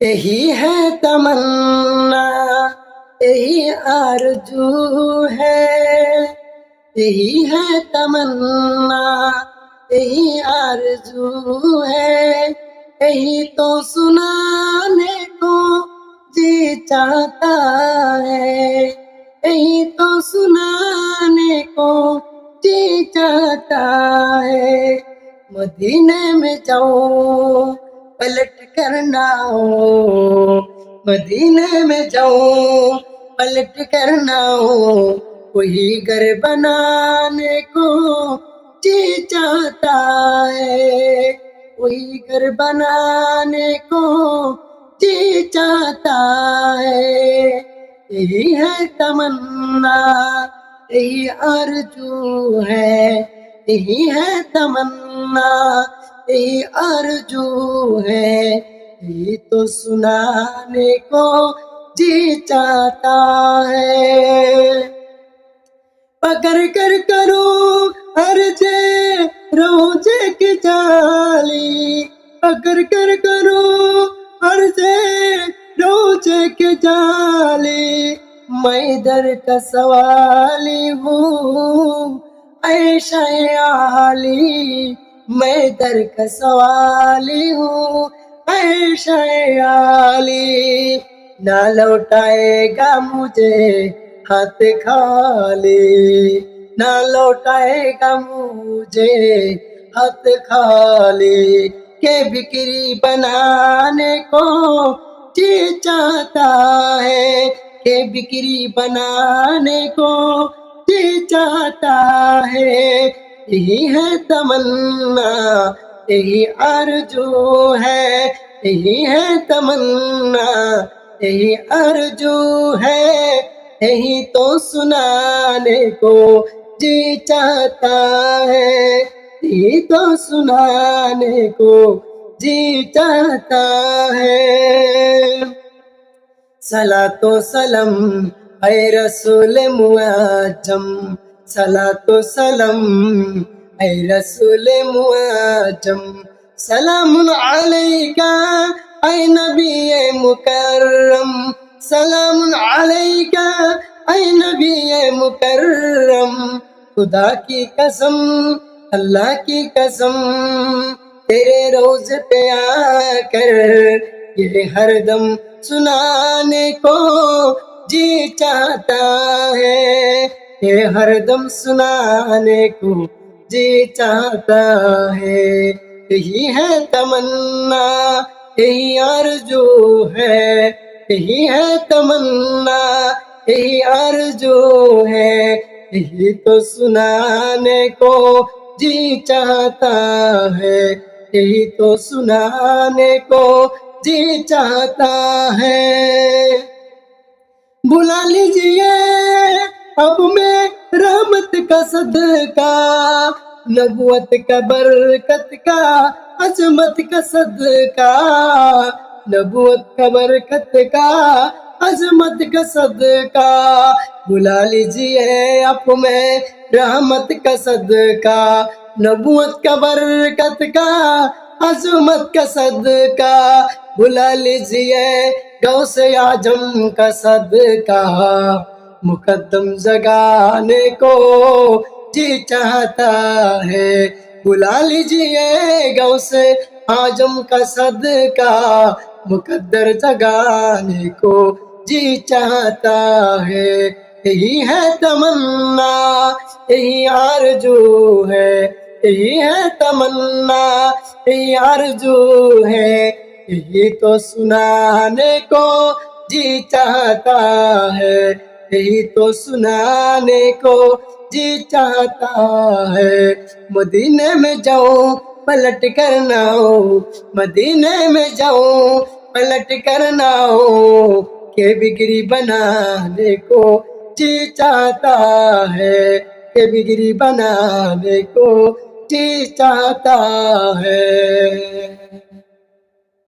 یہی ہے تمنا، یہی آرزو ہے، یہی ہے تمنا، یہی آرزو ہے، یہی تو سنانے کو جی چاہتا ہے، یہی تو سنانے کو جی چاہتا ہے۔ مدینے میں جاؤ پلٹ کر نہ آؤ، مدینے میں جاؤ پلٹ کر نہ آؤ، وہی گھر بنانے کو جی چاہتا ہے، وہی گھر بنانے کو جی چاہتا ہے۔ یہی ہے تمنا، یہی آرزو ہے، یہی ہے تمنا، یہی آرزو ہے، یہی تو سنانے کو جی چاہتا ہے۔ پکڑ کر کرو عرضے روزے کی جالی، پکڑ کر کرو عرضے روزے کی جالی، میں در کا سوالی ہوں اے شاہ عالی، میں در کا سوالی ہوں اے شاہ عالی، نہ لوٹائے گا مجھے ہاتھ خالی، نہ لوٹائے گا مجھے ہاتھ خالی، کہ بکری بنانے کو جی چاہتا ہے، کہ بکری بنانے کو جی چاہتا ہے۔ یہی ہے تمنا، یہی آرزو ہے، یہی ہے تمنا، یہی آرزو ہے، یہی تو سنانے کو جی چاہتا ہے، یہی تو سنانے کو جی چاہتا ہے۔ صلاۃ و سلام اے رسول معظم، صلاۃ و سلام اے رسول معظم، سلام علیکہ اے نبی مکرم، سلام علیکہ اے نبی مکرم، خدا کی قسم اللہ کی قسم، تیرے روضے پہ آ کر یہ ہر دم سنانے کو جی چاہتا ہے، یہ ہر دم سنانے کو جی چاہتا ہے۔ یہی ہے تمنا، یہی آرزو ہے، یہی ہے تمنا، یہی آرزو ہے، یہی تو سنانے کو جی چاہتا ہے، یہی تو سنانے کو جی چاہتا ہے۔ بلا لیجئے اب میں رحمت کا صدقہ، نبوت کا برکت کا عظمت کا صدقہ، نبوت کا برکت کا عظمت کا صدقہ، بلا لیجئے اب میں رحمت کا صدقہ، نبوت کا برکت کا عظمت کا صدقہ، بلا لیجئے غوث اعظم کا صدقہ، مقدم جگانے کو جی چاہتا ہے، بلا لیجئے غوث اعظم کا صدقہ، مقدر جگانے کو جی چاہتا ہے۔ یہی ہے تمنا، یہی آرزو ہے، یہی ہے تمنا، یہی آرزو ہے، یہی تو سنانے کو جی چاہتا ہے، یہی تو سنانے کو جی چاہتا ہے۔ مدینے میں جاؤں پلٹ کر نہ آؤں، مدینے میں جاؤں پلٹ کر نہ آؤں، کہ بگڑی بنانے کو جی چاہتا ہے، کہ بگڑی بنانے کو جی چاہتا ہے۔